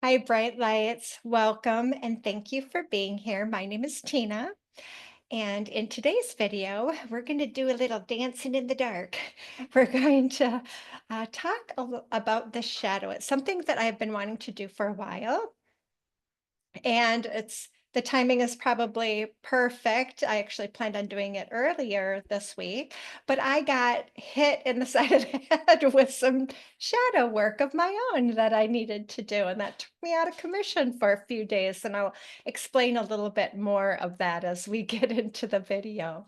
Hi, Bright Lights. Welcome and thank you for being here. My name is Tina, and in today's video, we're going to do a little dancing in the dark. We're going to talk about the shadow. It's something that I've been wanting to do for a while, and the timing is probably perfect. I actually planned on doing it earlier this week, but I got hit in the side of the head with some shadow work of my own that I needed to do. And that took me out of commission for a few days. And I'll explain a little bit more of that as we get into the video.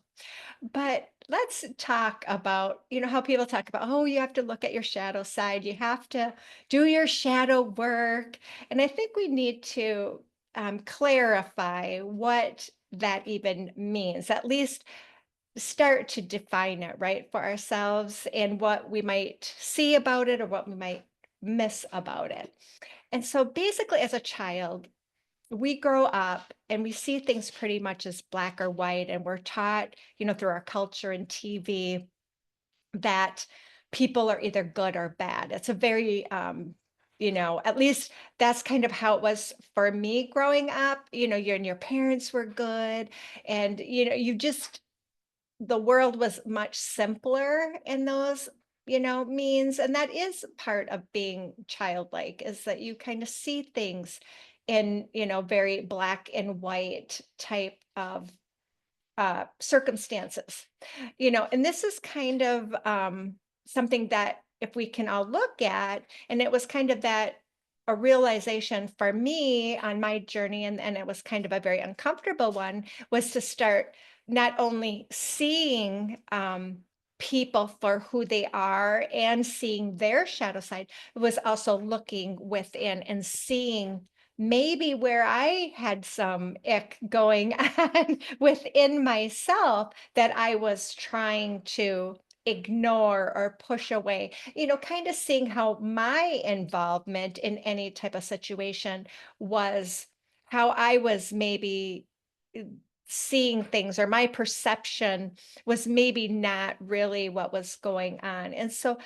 But let's talk about, how people talk about, oh, you have to look at your shadow side, you have to do your shadow work. And I think we need to clarify what that even means, at least start to define it, right, for ourselves and what we might see about it or what we might miss about it. And so basically, as a child, we grow up and we see things pretty much as black or white, and we're taught, through our culture and TV that people are either good or bad. It's a very at least that's kind of how it was for me growing up. Your parents were good, and you just the world was much simpler in those means, and that is part of being childlike, is that you kind of see things in very black and white type of circumstances. And this is kind of something that if we can all look at, and it was kind of that a realization for me on my journey, and it was kind of a very uncomfortable one, was to start not only seeing people for who they are and seeing their shadow side, it was also looking within and seeing maybe where I had some ick going on within myself that I was trying to ignore or push away, kind of seeing how my involvement in any type of situation was, how I was maybe uh, seeing things, or my perception was maybe not really what was going on. And so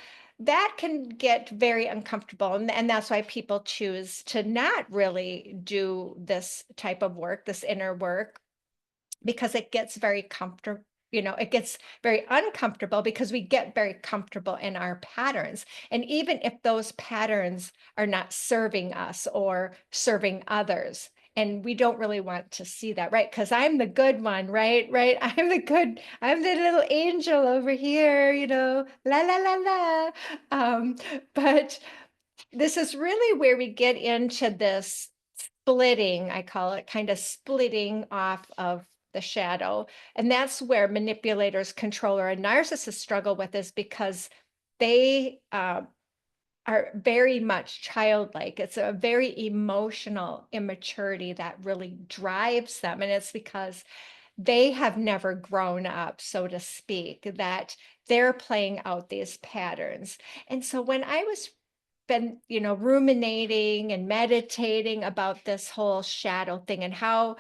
that can get very uncomfortable, and that's why people choose to not really do this type of work, this inner work, because it gets very comfortable. It gets very uncomfortable because we get very comfortable in our patterns, and even if those patterns are not serving us or serving others, and we don't really want to see that, right? Because I'm the good one, right. I'm the little angel over here, la la la la. But this is really where we get into this splitting, I call it, kind of splitting off of the shadow. And that's where manipulators, controller, and narcissists struggle with, is because they are very much childlike. It's a very emotional immaturity that really drives them. And it's because they have never grown up, so to speak, that they're playing out these patterns. And so when I was been, ruminating and meditating about this whole shadow thing and how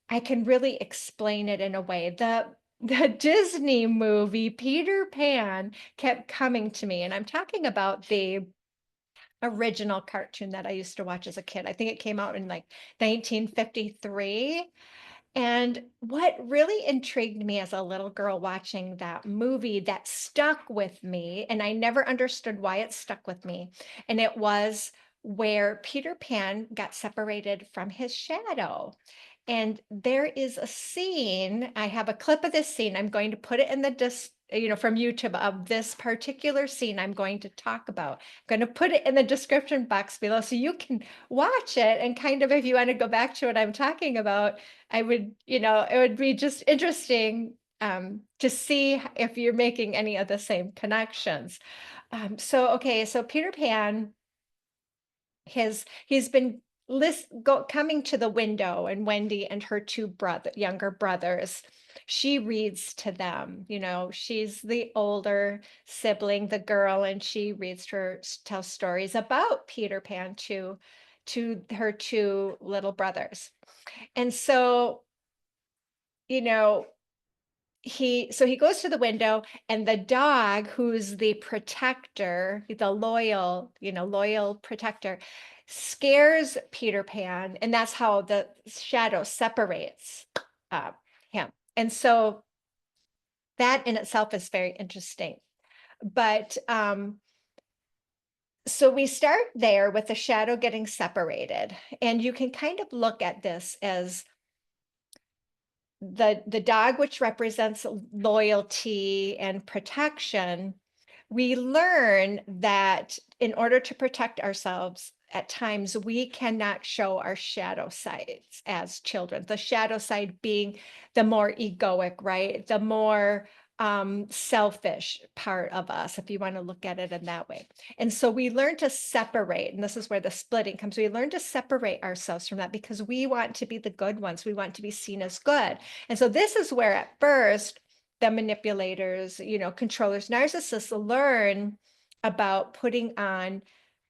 I can really explain it in a way, the Disney movie Peter Pan kept coming to me. And I'm talking about the original cartoon that I used to watch as a kid. I think it came out in like 1953. And what really intrigued me as a little girl watching that movie, that stuck with me, and I never understood why it stuck with me, and it was where Peter Pan got separated from his shadow. And there is a scene, I have a clip of this scene. I'm going to put it in the from YouTube, of this particular scene I'm going to talk about. I'm going to put it in the description box below so you can watch it, and kind of, if you want to go back to what I'm talking about, I would, it would be just interesting to see if you're making any of the same connections. Okay, so Peter Pan, he's been coming to the window, and Wendy and her younger brothers, she reads to them. She's the older sibling, the girl, and she reads to her, tells stories about Peter Pan to her two little brothers. And so, you know so he goes to the window, and the dog, who's the protector, the loyal, loyal protector, scares Peter Pan, and that's how the shadow separates uh, him. And so that in itself is very interesting. But so we start there with the shadow getting separated, and you can kind of look at this as the dog, which represents loyalty and protection. We learn that in order to protect ourselves, at times we cannot show our shadow sides as children. The shadow side being the more egoic, right? The more selfish part of us, if you want to look at it in that way. And so we learn to separate, and this is where the splitting comes. We learn to separate ourselves from that because we want to be the good ones. We want to be seen as good. And so this is where at first the manipulators, controllers, narcissists learn about putting on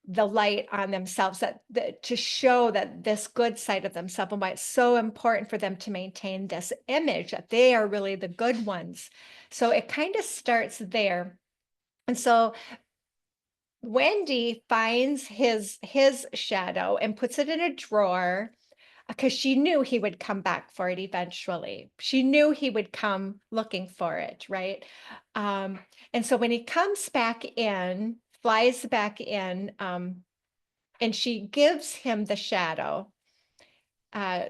the light on themselves, that to show that this good side of themselves, and why it's so important for them to maintain this image that they are really the good ones. So it kind of starts there. And so Wendy finds his shadow and puts it in a drawer because she knew he would come back for it eventually. She knew he would come looking for it, right? Um, and so when he comes back in, flies back in, and she gives him the shadow, uh,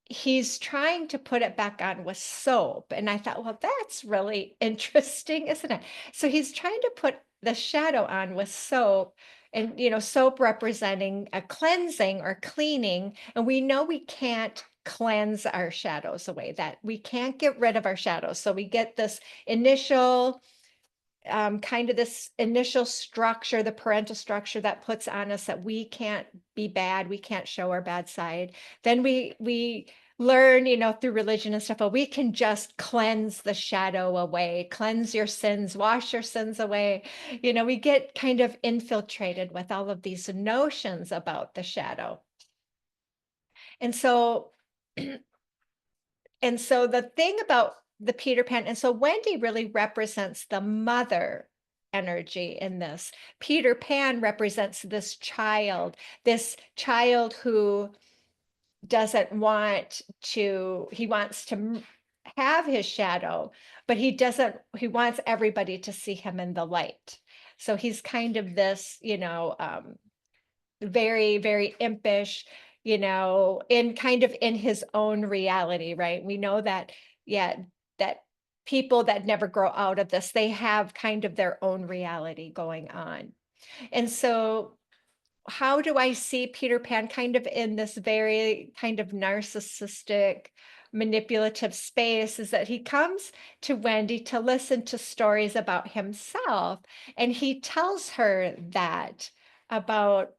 he's trying to put it back on with soap. And I thought, well, that's really interesting, isn't it? So he's trying to put the shadow on with soap, and, soap representing a cleansing or cleaning. And we know we can't cleanse our shadows away, that we can't get rid of our shadows. So we get this initial kind of this initial structure, the parental structure that puts on us that we can't be bad, we can't show our bad side. Then we learn, through religion and stuff, but we can just cleanse the shadow away, cleanse your sins, wash your sins away. We get kind of infiltrated with all of these notions about the shadow. And so And so the thing about the Peter Pan, and so Wendy really represents the mother energy in this. Peter Pan represents this child who doesn't want to, he wants to have his shadow, but he wants everybody to see him in the light. So he's kind of this, very, very impish, in kind of in his own reality, right? We know that, yeah, that people that never grow out of this, they have kind of their own reality going on. And so, how do I see Peter Pan kind of in this very kind of narcissistic, manipulative space? Is that he comes to Wendy to listen to stories about himself, and he tells her that about,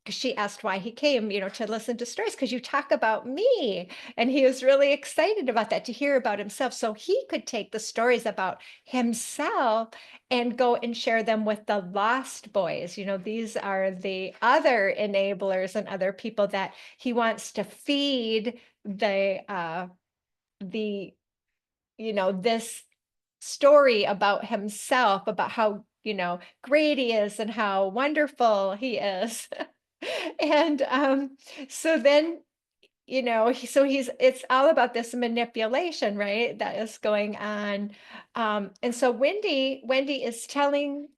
'cause she asked why he came, to listen to stories, because you talk about me. And he was really excited about that, to hear about himself. So he could take the stories about himself and go and share them with the lost boys. These are the other enablers and other people that he wants to feed the, this story about himself, about how, great he is and how wonderful he is. And so then, it's all about this manipulation, right? That is going on. And so Wendy is telling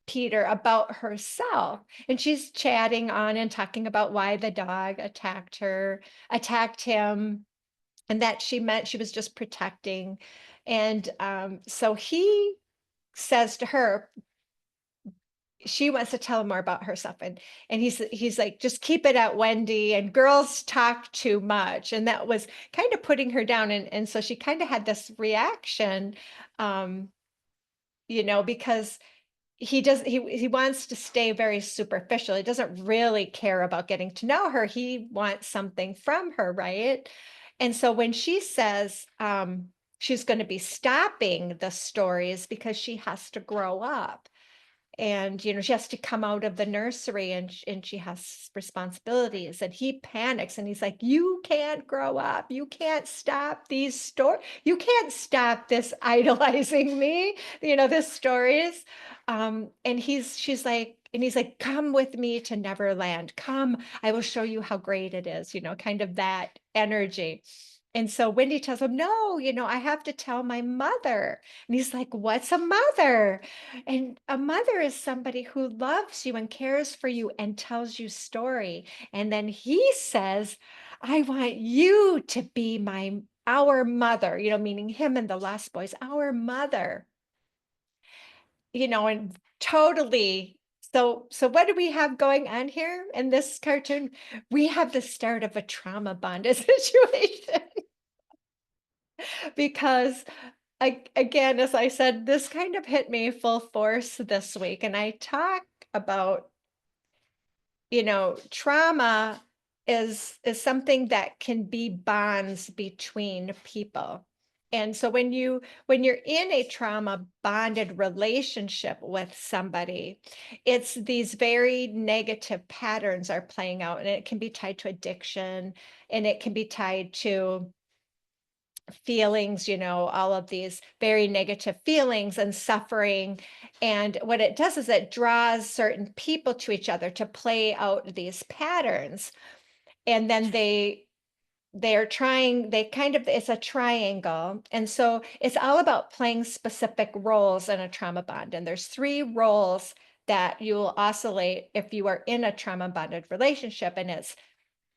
Peter about herself, and she's chatting on and talking about why the dog attacked him, and that she meant she was just protecting. And so he says to her, she wants to tell him more about herself, and he's like, just keep it at Wendy, and girls talk too much. And that was kind of putting her down. And so she kind of had this reaction, um because he wants to stay very superficial. He doesn't really care about getting to know her. He wants something from her, right? And so when she says she's going to be stopping the stories because she has to grow up, and she has to come out of the nursery, and she has responsibilities, and he panics, and he's like, you can't grow up, you can't stop these stories, you can't stop this idolizing me, this stories. And he's like, come with me to Neverland, come, I will show you how great it is, kind of that energy. And so Wendy tells him, no, I have to tell my mother. And he's like, what's a mother? And a mother is somebody who loves you and cares for you and tells you story. And then he says, I want you to be our mother, meaning him and the Lost Boys, our mother, and totally. So what do we have going on here in this cartoon? We have the start of a trauma bonded situation because again, as I said, this kind of hit me full force this week. And I talk about, trauma is something that can be bonds between people. And so when you're in a trauma bonded relationship with somebody, it's these very negative patterns are playing out, and it can be tied to addiction, and it can be tied to feelings, all of these very negative feelings and suffering. And what it does is it draws certain people to each other to play out these patterns. And then they kind of, it's a triangle. And so it's all about playing specific roles in a trauma bond. And there's 3 roles that you will oscillate if you are in a trauma bonded relationship. And it's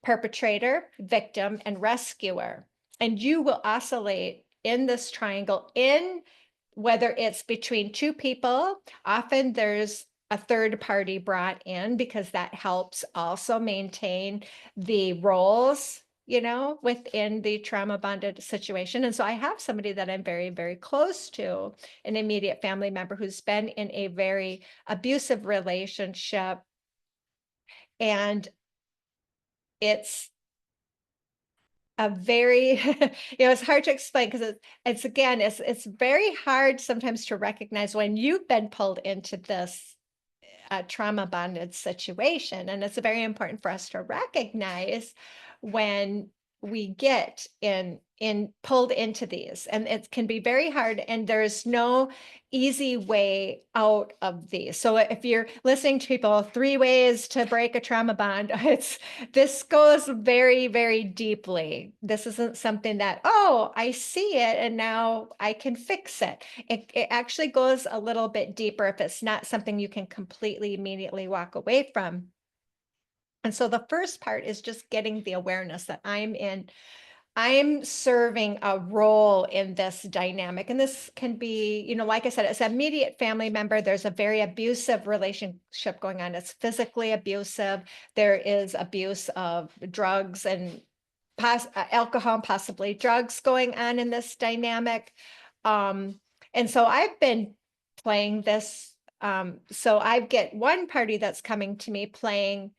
perpetrator, victim, and rescuer. And you will oscillate in this triangle in whether it's between 2 people. Often there's a third party brought in because that helps also maintain the roles, within the trauma bonded situation. And so I have somebody that I'm very, very close to, an immediate family member who's been in a very abusive relationship. And it's a very it's hard to explain because it's again it's very hard sometimes to recognize when you've been pulled into this trauma bonded situation. And it's very important for us to recognize when we get in pulled into these, and it can be very hard, and there's no easy way out of these. So if you're listening to people, 3 ways to break a trauma bond, this goes very, very deeply. This isn't something that, oh, I see it and now I can fix it. It actually goes a little bit deeper if it's not something you can completely immediately walk away from. And so the first part is just getting the awareness that I'm serving a role in this dynamic. And this can be, like I said, it's an immediate family member. There's a very abusive relationship going on. It's physically abusive. There is abuse of drugs and alcohol, and possibly drugs going on in this dynamic. And so I've been playing this. So I get one party that's coming to me playing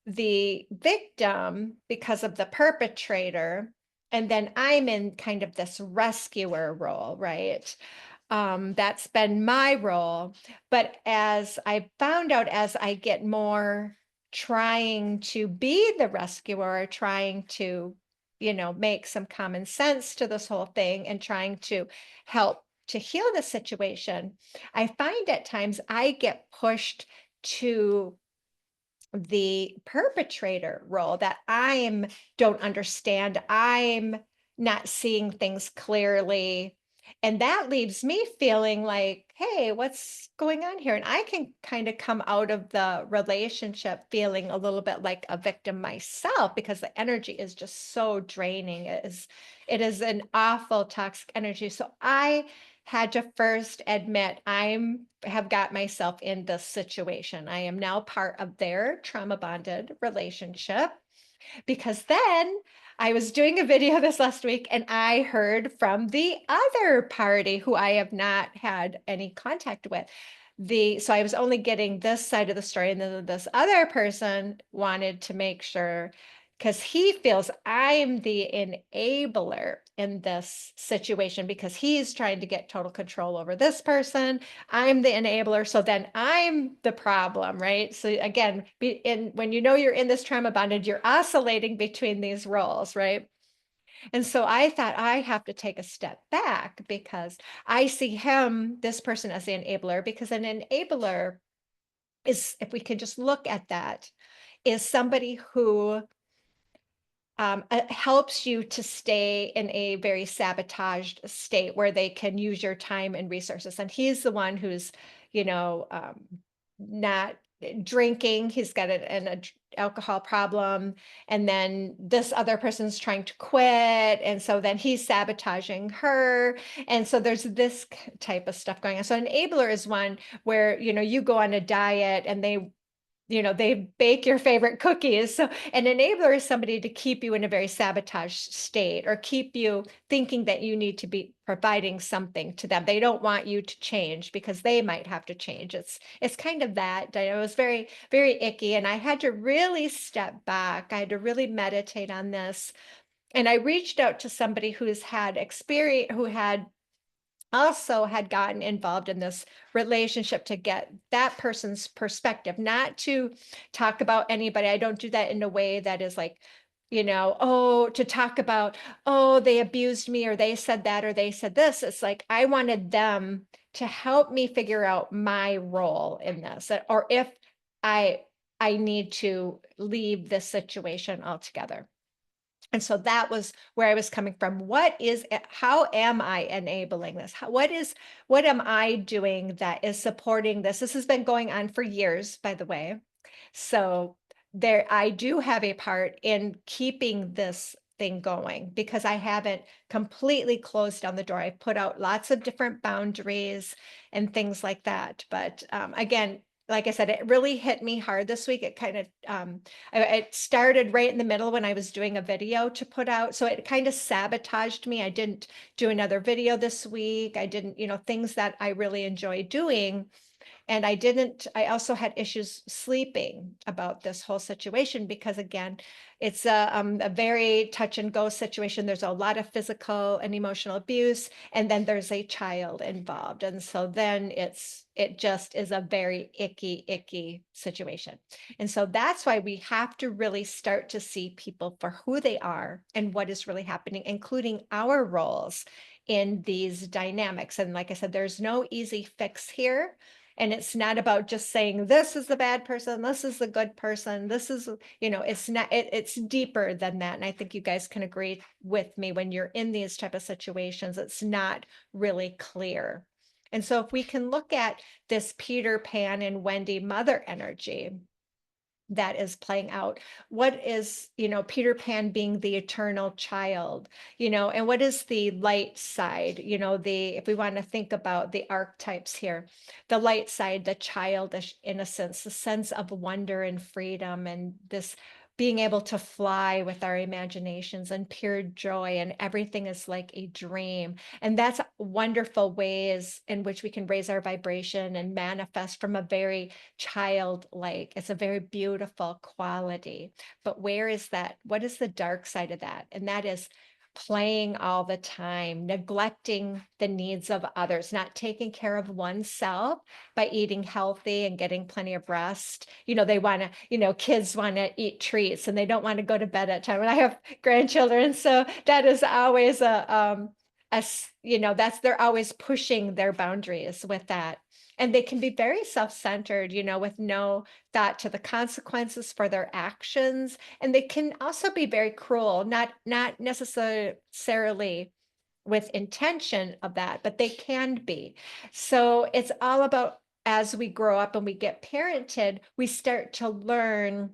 the victim because of the perpetrator. And then I'm in kind of this rescuer role, right? That's been my role. But as I found out, as I get more trying to be the rescuer, trying to, make some common sense to this whole thing and trying to help to heal the situation, I find at times I get pushed to the perpetrator role, that don't understand, I'm not seeing things clearly. And that leaves me feeling like, hey, what's going on here? And I can kind of come out of the relationship feeling a little bit like a victim myself because the energy is just so draining. It is an awful toxic energy. So I had to first admit have got myself in this situation. I am now part of their trauma bonded relationship, because then I was doing a video this last week and I heard from the other party who I have not had any contact with. So I was only getting this side of the story, and then this other person wanted to make sure, because he feels I'm the enabler in this situation because he's trying to get total control over this person. I'm the enabler, so then I'm the problem, right? So again, when you know you're in this trauma bondage, you're oscillating between these roles, right? And so I thought I have to take a step back because I see him, this person, as the enabler, because an enabler is, if we can just look at that, is somebody who helps you to stay in a very sabotaged state where they can use your time and resources. And he's the one who's, you know, not drinking. He's got alcohol problem, and then this other person's trying to quit, and so then he's sabotaging her, and so there's this type of stuff going on. So enabler is one where you go on a diet and they bake your favorite cookies. So an enabler is somebody to keep you in a very sabotaged state or keep you thinking that you need to be providing something to them. They don't want you to change because they might have to change. It's kind of that. It was very, very icky. And I had to really step back. I had to really meditate on this. And I reached out to somebody who's had experience, who also had gotten involved in this relationship to get that person's perspective, not to talk about anybody. I don't do that in a way that is like, oh, to talk about, oh, they abused me or they said that or they said this. It's like I wanted them to help me figure out my role in this, or if I I need to leave this situation altogether. And so that was where I was coming from. How am I enabling this? What am I doing that is supporting this? This has been going on for years, by the way. So I do have a part in keeping this thing going because I haven't completely closed down the door. I put out lots of different boundaries and things like that. But again, like I said, it really hit me hard this week. It kind of it started right in the middle when I was doing a video to put out. So it kind of sabotaged me. I didn't do another video this week. I didn't, things that I really enjoy doing. And I also had issues sleeping about this whole situation because, again, it's a very touch and go situation. There's a lot of physical and emotional abuse, and then there's a child involved. And so then it just is a very icky situation. And so that's why we have to really start to see people for who they are and what is really happening, including our roles in these dynamics. And like I said, there's no easy fix here. And it's not about just saying, this is the bad person, this is the good person, this is, it's not, it's deeper than that. And I think you guys can agree with me when you're in these type of situations, it's not really clear. And so if we can look at this Peter Pan and Wendy mother energy, that is playing out. What is, Peter Pan being the eternal child, and what is the light side, if we want to think about the archetypes here, the light side, the childish innocence, the sense of wonder and freedom, and this being able to fly with our imaginations and pure joy, and everything is like a dream. And that's wonderful ways in which we can raise our vibration and manifest from a very childlike. It's a very beautiful quality. But where is that? What is the dark side of that? And that is playing all the time, neglecting the needs of others, not taking care of oneself by eating healthy and getting plenty of rest. They want to, kids want to eat treats and they don't want to go to bed at time. And I have grandchildren, so that is always they're always pushing their boundaries with that. And they can be very self-centered, with no thought to the consequences for their actions. And they can also be very cruel, not necessarily with intention of that, but they can be. So it's all about, as we grow up and we get parented, we start to learn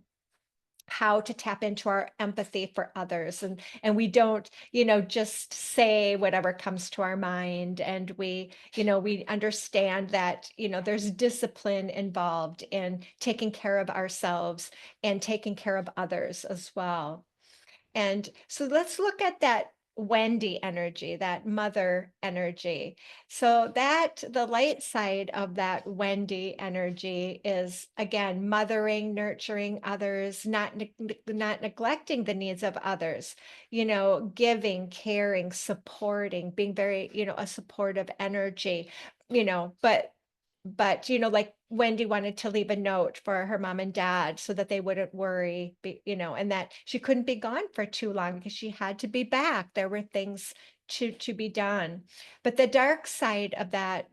how to tap into our empathy for others, and we don't just say whatever comes to our mind, and we understand that there's discipline involved in taking care of ourselves and taking care of others as well. And so let's look at that Wendy energy, that mother energy. So that the light side of that Wendy energy is again mothering, nurturing others, not neglecting the needs of others, giving, caring, supporting, being very, a supportive energy, but like Wendy wanted to leave a note for her mom and dad so that they wouldn't worry, and that she couldn't be gone for too long because she had to be back. There were things to be done. But the dark side of that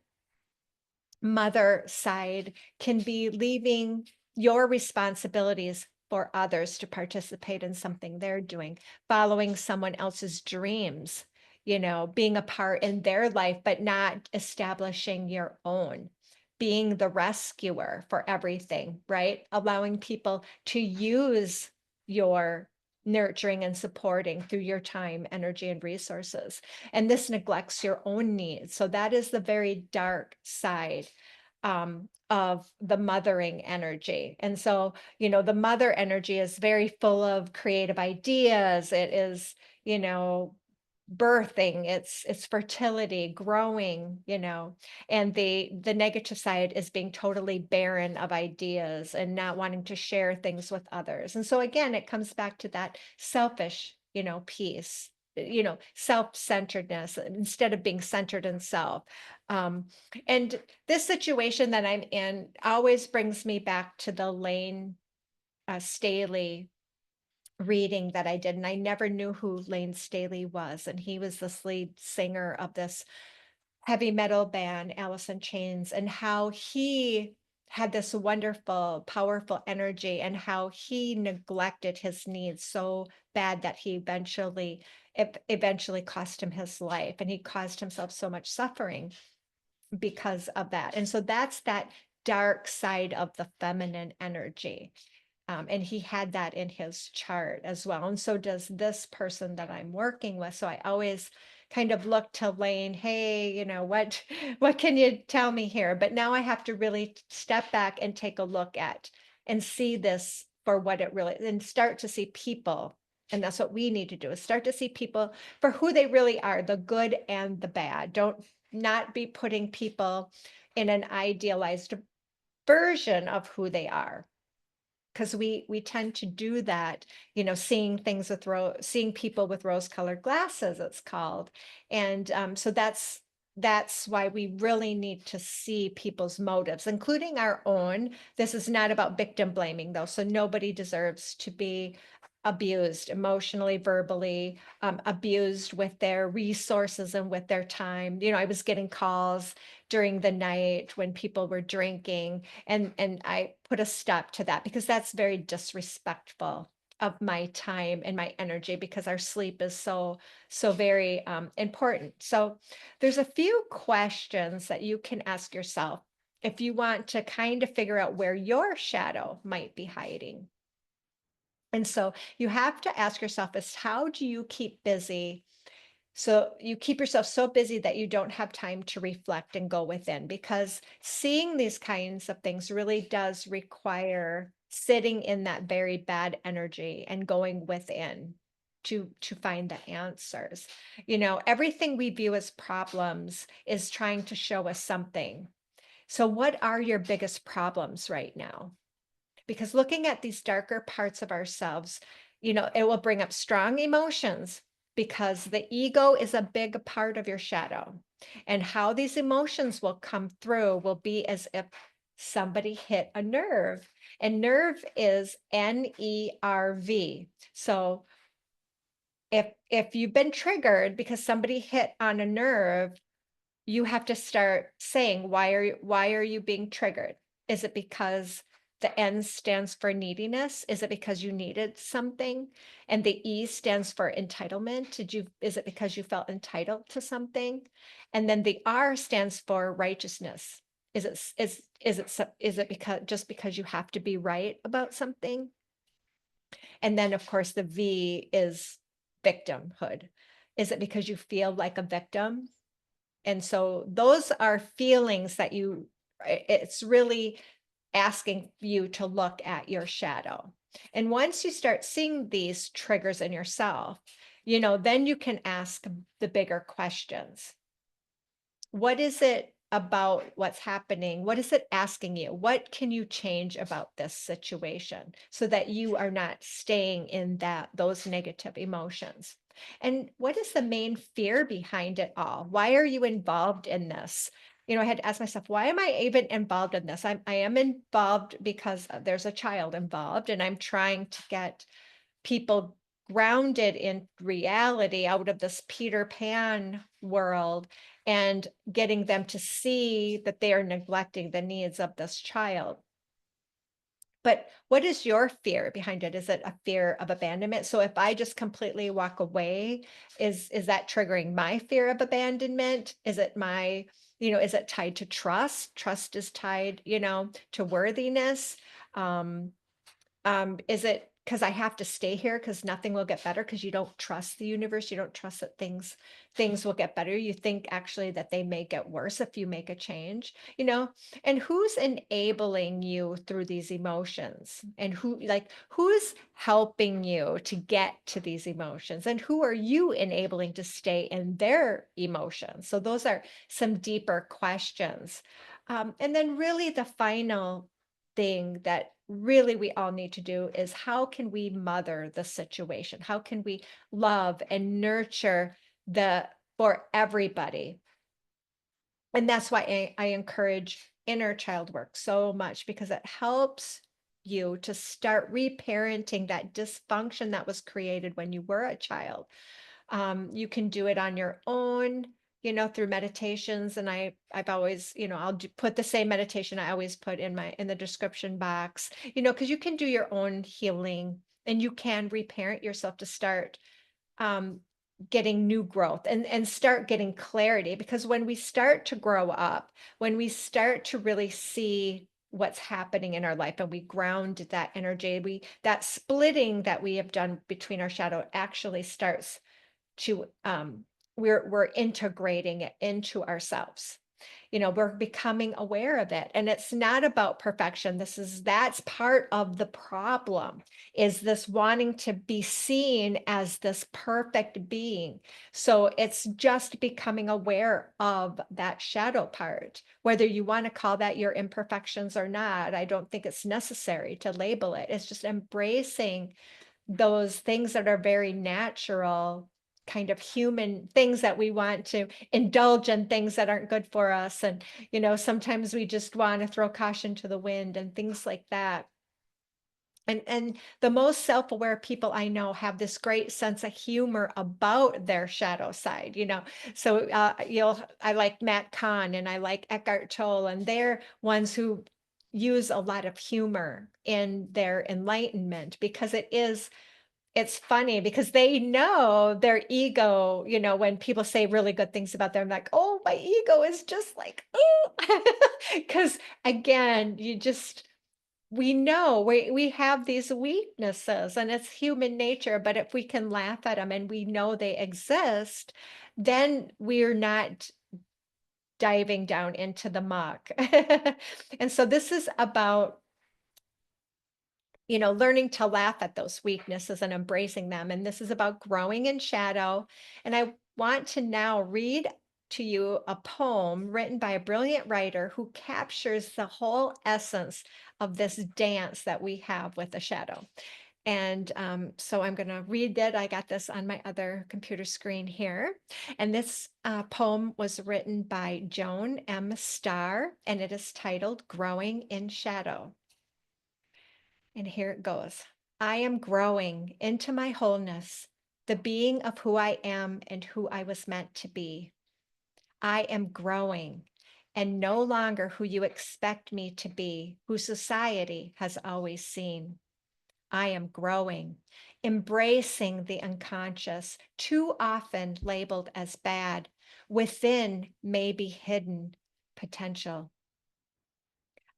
mother side can be leaving your responsibilities for others to participate in something they're doing, following someone else's dreams, being a part in their life, but not establishing your own, being the rescuer for everything, right? Allowing people to use your nurturing and supporting through your time, energy, and resources. And this neglects your own needs. So that is the very dark side of the mothering energy. And so, the mother energy is very full of creative ideas. It is, birthing, it's fertility, growing, and the negative side is being totally barren of ideas and not wanting to share things with others. And so again, it comes back to that selfish, piece, self-centeredness instead of being centered in self. And this situation that I'm in always brings me back to the Lane Staley reading that I did, and I never knew who Lane Staley was, and he was this lead singer of this heavy metal band, Alice in Chains, and how he had this wonderful, powerful energy, and how he neglected his needs so bad that he eventually cost him his life, and he caused himself so much suffering because of that. And so that's that dark side of the feminine energy. And he had that in his chart as well. And so does this person that I'm working with. So I always kind of look to Lane, hey, what can you tell me here? But now I have to really step back and take a look at and see this for what it really, and start to see people. And that's what we need to do, is start to see people for who they really are, the good and the bad. Don't not be putting people in an idealized version of who they are, because we tend to do that, seeing people with rose-colored glasses, it's called. And so that's why we really need to see people's motives, including our own. This is not about victim blaming, though, so nobody deserves to be abused emotionally, verbally, abused with their resources and with their time. I was getting calls during the night when people were drinking, and I put a stop to that, because that's very disrespectful of my time and my energy, because our sleep is so very important. So there's a few questions that you can ask yourself if you want to kind of figure out where your shadow might be hiding. And so you have to ask yourself is, how do you keep busy? So you keep yourself so busy that you don't have time to reflect and go within, because seeing these kinds of things really does require sitting in that very bad energy and going within to find the answers. Everything we view as problems is trying to show us something. So what are your biggest problems right now? Because looking at these darker parts of ourselves, it will bring up strong emotions, because the ego is a big part of your shadow. And how these emotions will come through will be as if somebody hit a nerve. And nerve is NERV. So if you've been triggered because somebody hit on a nerve, you have to start saying, why are you being triggered? Is it because the N stands for neediness? Is it because you needed something? And the E stands for entitlement. Is it because you felt entitled to something? And then the R stands for righteousness. Is it because you have to be right about something? And then of course the V is victimhood. Is it because you feel like a victim? And so those are feelings that it's really asking you to look at your shadow. And once you start seeing these triggers in yourself, then you can ask the bigger questions. What is it about what's happening? What is it asking you? What can you change about this situation so that you are not staying in those negative emotions? And what is the main fear behind it all? Why are you involved in this? I had to ask myself, why am I even involved in this? I am involved because there's a child involved, and I'm trying to get people grounded in reality out of this Peter Pan world and getting them to see that they are neglecting the needs of this child. But what is your fear behind it? Is it a fear of abandonment? So if I just completely walk away, is that triggering my fear of abandonment? Is it tied to trust? Trust is tied, to worthiness. Um, is it because I have to stay here because nothing will get better because you don't trust the universe, you don't trust that things will get better. You think actually that they may get worse if you make a change, and who's enabling you through these emotions? And who's helping you to get to these emotions? And who are you enabling to stay in their emotions? So those are some deeper questions. And then really the final thing that really we all need to do is how can we mother the situation? How can we love and nurture for everybody? And that's why I encourage inner child work so much, because it helps you to start reparenting that dysfunction that was created when you were a child. You can do it on your own, through meditations. And I've always, put the same meditation I always put in the description box, because you can do your own healing and you can reparent yourself to start um, getting new growth and start getting clarity. Because when we start to grow up, when we start to really see what's happening in our life and we ground that energy, that splitting that we have done between our shadow actually starts to we're integrating it into ourselves. We're becoming aware of it, and it's not about perfection. That's part of the problem, is this wanting to be seen as this perfect being. So it's just becoming aware of that shadow part, whether you want to call that your imperfections or not. I don't think it's necessary to label it. It's just embracing those things that are very natural, kind of human things that we want to indulge in, things that aren't good for us. And, sometimes we just want to throw caution to the wind and things like that. And the most self-aware people I know have this great sense of humor about their shadow side, So I like Matt Kahn and I like Eckhart Tolle, and they're ones who use a lot of humor in their enlightenment, because it's funny because they know their ego, when people say really good things about them, like, oh, my ego is just like, oh, because again, we know we have these weaknesses and it's human nature, but if we can laugh at them and we know they exist, then we're not diving down into the muck. And so this is about learning to laugh at those weaknesses and embracing them. And this is about growing in shadow. And I want to now read to you a poem written by a brilliant writer who captures the whole essence of this dance that we have with the shadow. And so I'm going to read that. I got this on my other computer screen here. And this poem was written by Joan M. Starr, and it is titled Growing in Shadow. And here it goes. I am growing into my wholeness, the being of who I am and who I was meant to be. I am growing and no longer who you expect me to be, who society has always seen. I am growing, embracing the unconscious, too often labeled as bad. Within may be hidden potential.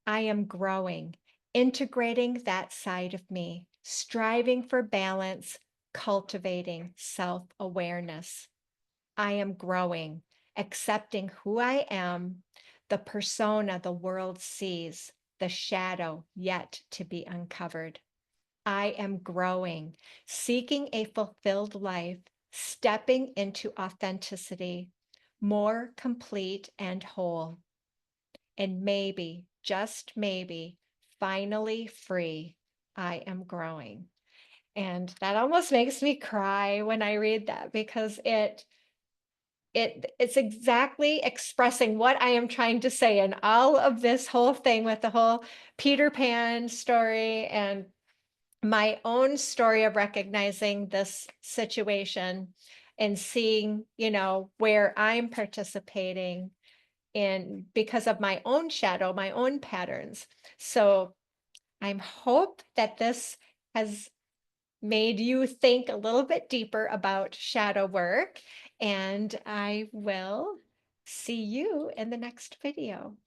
I am growing, integrating that side of me, striving for balance, cultivating self awareness. I am growing, accepting who I am, the persona the world sees, the shadow yet to be uncovered. I am growing, seeking a fulfilled life, stepping into authenticity, more complete and whole, and maybe, just maybe, finally free. I am growing. And that almost makes me cry when I read that because it's exactly expressing what I am trying to say in all of this whole thing with the whole Peter Pan story and my own story of recognizing this situation and seeing, where I'm participating in because of my own shadow, my own patterns. So I'm hope that this has made you think a little bit deeper about shadow work, and I will see you in the next video.